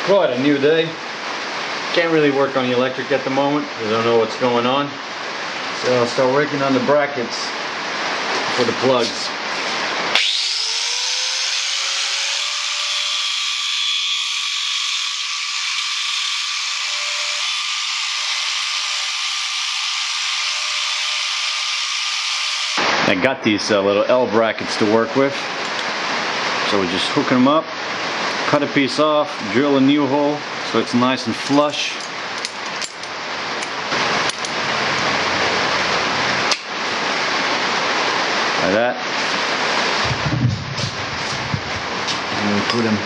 Right, a new day. Can't really work on the electric at the moment. I don't know what's going on. So I'll start working on the brackets for the plugs. I got these little L brackets to work with. So we're just hooking them up, cut a piece off, drill a new hole so it's nice and flush. Like that. And we put them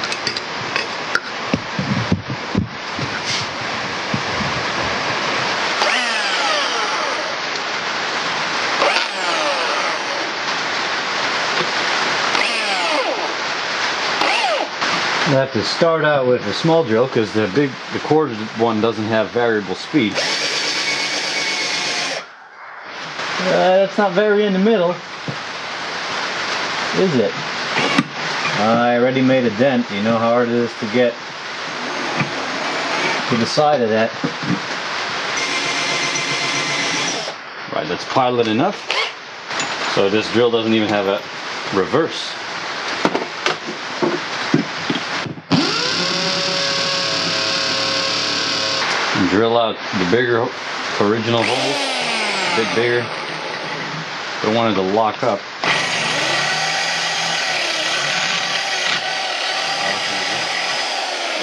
I have to start out with a small drill because the corded one doesn't have variable speed. That's not very in the middle, is it? I already made a dent. You know how hard it is to get to the side of that. Right, that's pilot enough. So this drill doesn't even have a reverse. Drill out the bigger original holes, a bit bigger. I wanted to lock up.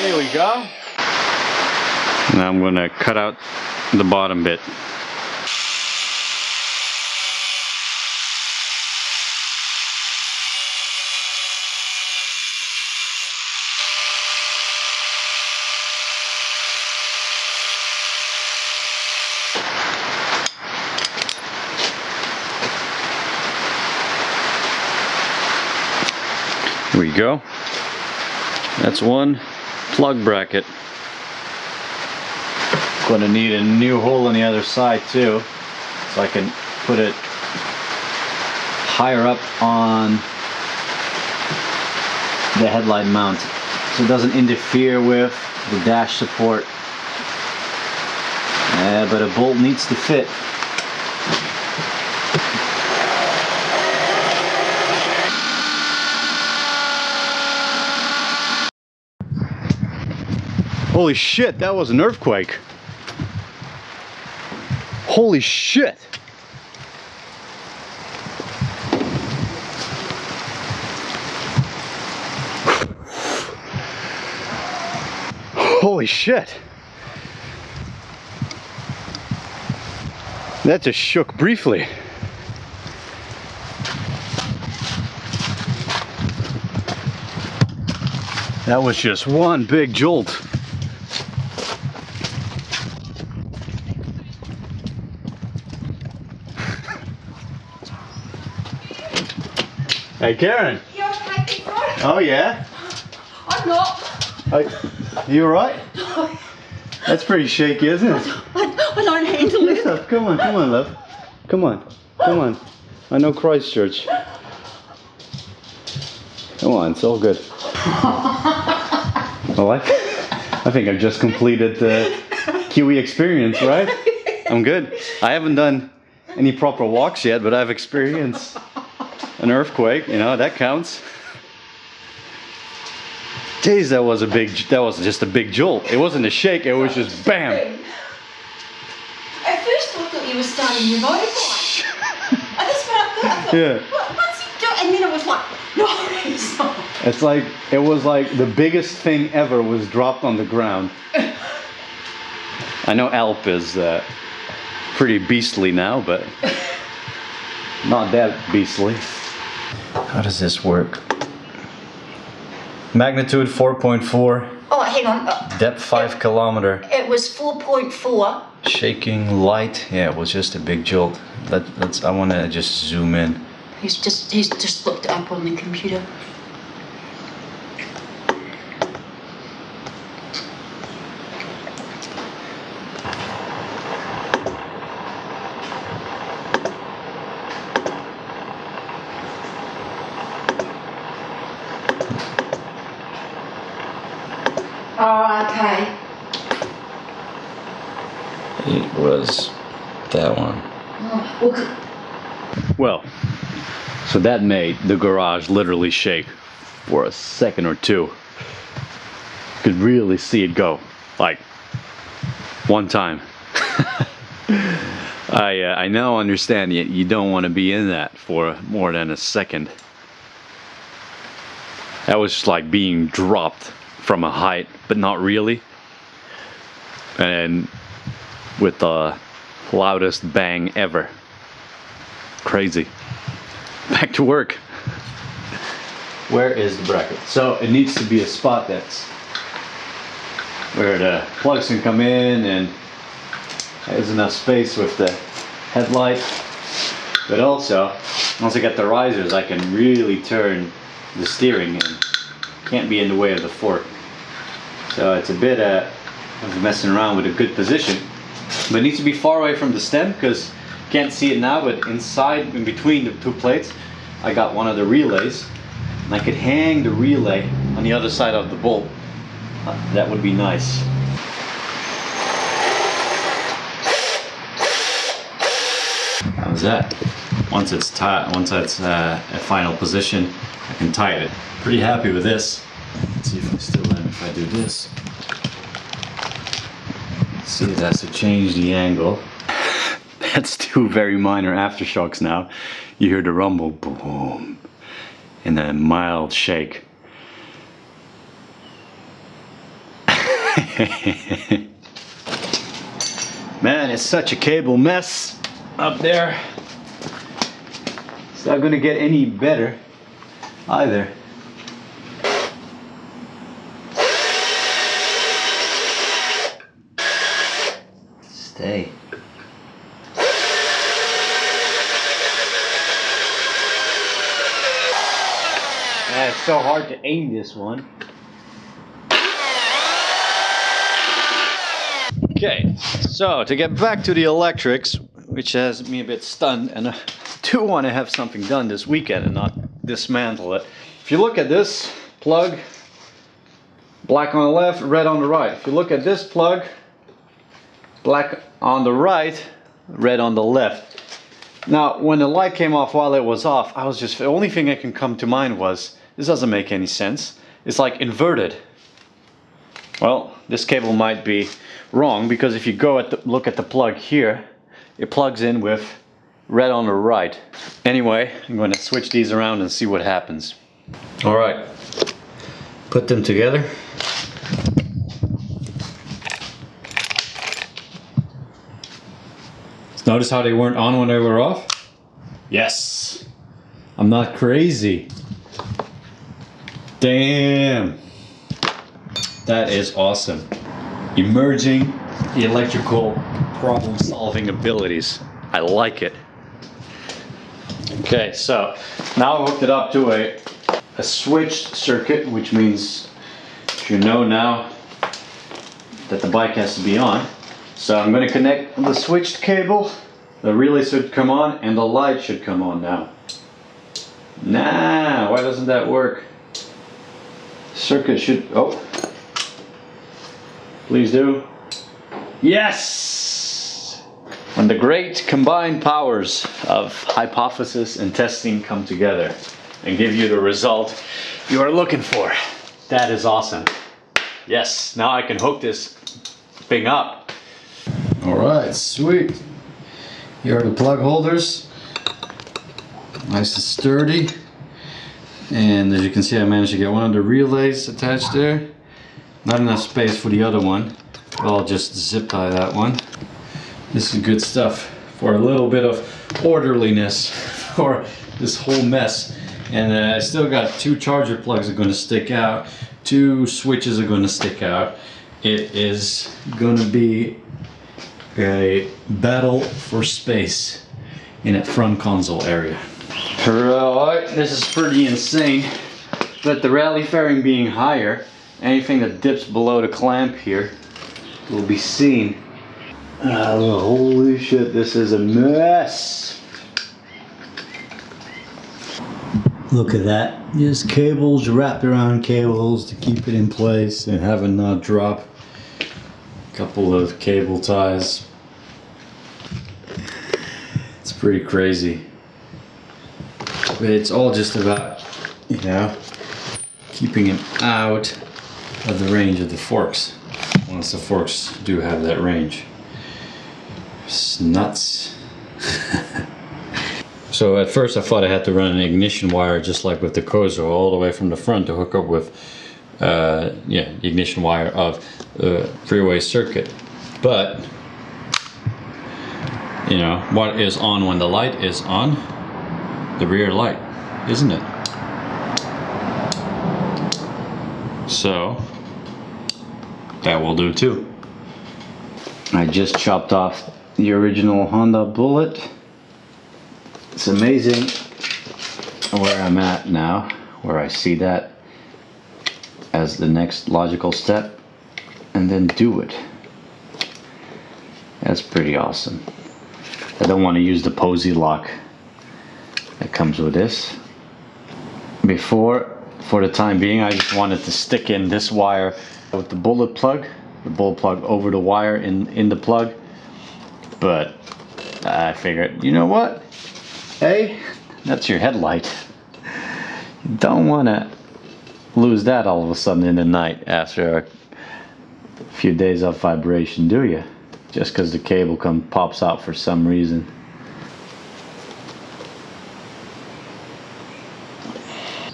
There we go. Now I'm going to cut out the bottom bit. There we go. That's one plug bracket. Going to need a new hole on the other side too, so I can put it higher up on the headlight mount so it doesn't interfere with the dash support. But a bolt needs to fit. Holy shit, that was an earthquake. Holy shit. Holy shit. That just shook briefly. That was just one big jolt. Hey Karen. You're okay, right? Oh yeah? I'm not. You alright? That's pretty shaky, isn't it? I don't handle it. Come on, love. Come on. I know Christchurch. Come on, it's all good. Well, I think I've just completed the Kiwi experience, right? I'm good. I haven't done any proper walks yet, but I've experienced an earthquake, you know, that counts. Jeez, that was just a big jolt. It wasn't a shake, it was just bam. At first I thought you were starting your motorbike. That's what I thought. Yeah. What's he doing? And then it was like, no, he's not. It's like, it was like the biggest thing ever was dropped on the ground. I know Alp is pretty beastly now, but not that beastly. How does this work? Magnitude 4.4. Oh, hang on. Depth 5 kilometer. It was 4.4. Shaking light. Yeah, it was just a big jolt. I want to just zoom in. He's just looked it up on the computer. Okay. It was that one. Well, so that made the garage literally shake for a second or two. Could really see it go, like one time. I now understand you don't want to be in that for more than a second. That was just like being dropped from a height, but not really. And with the loudest bang ever. Crazy. Back to work. Where is the bracket? So it needs to be a spot that's where the plugs can come in and there's enough space with the headlight. But also, once I get the risers, I can really turn the steering and can't be in the way of the fork. So it's a bit of messing around with a good position. But it needs to be far away from the stem because you can't see it now, but inside, in between the two plates, I got one of the relays. And I could hang the relay on the other side of the bolt. That would be nice. How's that? Once it's tight, once it's at final position, I can tighten it. Pretty happy with this. Let's see if I still am if I do this. Let's see, it has to change the angle. That's two very minor aftershocks now. You hear the rumble, boom, and then a mild shake. Man, it's such a cable mess up there. It's not gonna get any better either. Stay. Yeah, it's so hard to aim this one. Okay, so to get back to the electrics, which has me a bit stunned, and I do want to have something done this weekend and not dismantle it. If you look at this plug, black on the left, red on the right. If you look at this plug, black on the right, red on the left. Now, when the light came off while it was off, the only thing that can come to mind was, this doesn't make any sense. It's like inverted. Well, this cable might be wrong because if you go look at the plug here, it plugs in with red on the right. Anyway, I'm going to switch these around and see what happens. All right, put them together. Notice how they weren't on when they were off? Yes, I'm not crazy. Damn. That is awesome. Emerging electrical problem solving abilities. I like it. Okay, so now I hooked it up to a switched circuit, which means you know now that the bike has to be on. So I'm going to connect the switched cable. The relay should come on and the light should come on now. Nah, why doesn't that work? Circuit should, oh. Please do. Yes! When the great combined powers of hypothesis and testing come together and give you the result you are looking for. That is awesome. Yes, now I can hook this thing up. Alright, sweet. Here are the plug holders. Nice and sturdy. And as you can see, I managed to get one of the relays attached there. Not enough space for the other one. I'll just zip tie that one. This is good stuff for a little bit of orderliness for this whole mess. And I still got two charger plugs that are going to stick out. Two switches are going to stick out. It is going to be a battle for space in that front console area. Right, this is pretty insane. But the rally fairing being higher, anything that dips below the clamp here will be seen. Holy shit, this is a mess. Look at that. Just cables wrapped around cables to keep it in place and have it not drop. A couple of cable ties. It's pretty crazy. But it's all just about, you know, keeping it out of the range of the forks. Once the forks do have that range. It's nuts. So at first I thought I had to run an ignition wire just like with the Kozo all the way from the front to hook up with the ignition wire of the three-way circuit. But you know, what is on when the light is on? The rear light, isn't it? So that will do too. I just chopped off the original Honda Bullet. It's amazing where I'm at now, where I see that as the next logical step and then do it. That's pretty awesome. I don't want to use the posy lock that comes with this. For the time being, I just wanted to stick in this wire with the bullet plug over the wire in the plug. But I figured, you know what? Hey, that's your headlight. You don't want to lose that all of a sudden in the night after a few days of vibration, do you? Just because the cable pops out for some reason.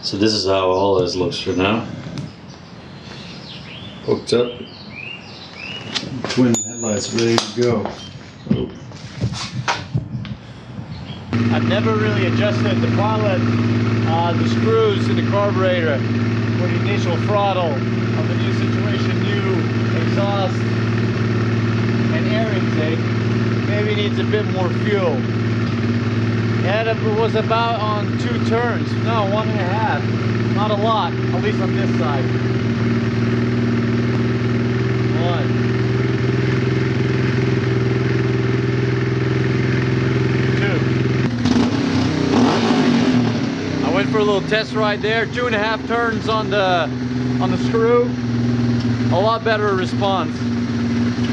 So this is how all this looks for now. Hooked up. Twin headlights ready to go. Oh. I've never really adjusted the pilot, the screws in the carburetor for the initial throttle of the new situation, new exhaust and air intake. Maybe needs a bit more fuel. Yeah, it was about on 2 turns. No, 1.5. Not a lot, at least on this side. 1. Went for a little test ride there, 2.5 turns on the screw, a lot better response.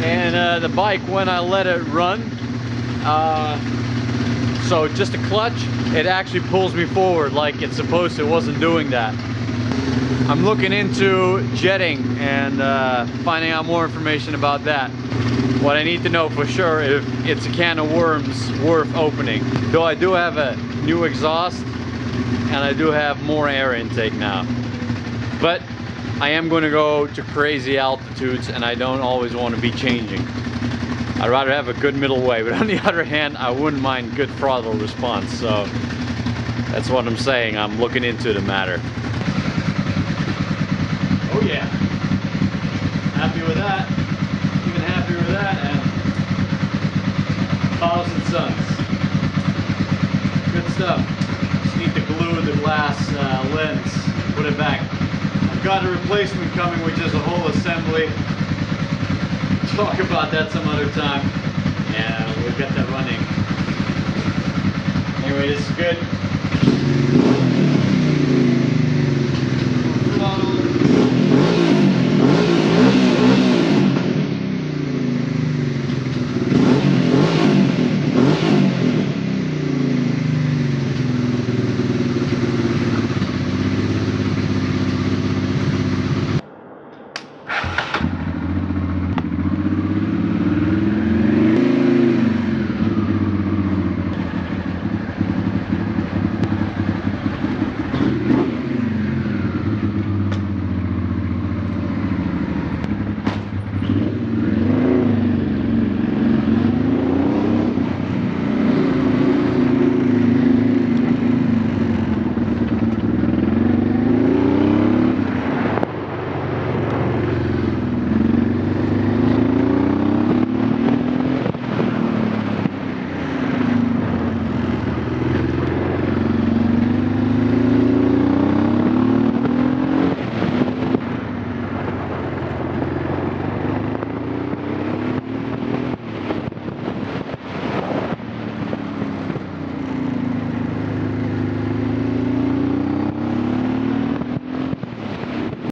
And the bike, when I let it run, so just a clutch, it actually pulls me forward like it's supposed to. It wasn't doing that. I'm looking into jetting and finding out more information about that. What I need to know for sure if it's a can of worms worth opening. Though I do have a new exhaust and I do have more air intake now. But I am going to go to crazy altitudes and I don't always want to be changing. I'd rather have a good middle way, but on the other hand, I wouldn't mind good throttle response. So that's what I'm saying. I'm looking into the matter. Oh yeah. Happy with that. Even happier with that and 1,000 suns. Good stuff. Need to glue the glass lens, put it back. I've got a replacement coming, which is a whole assembly. Talk about that some other time. Yeah, we'll get that running. Anyway, this is good.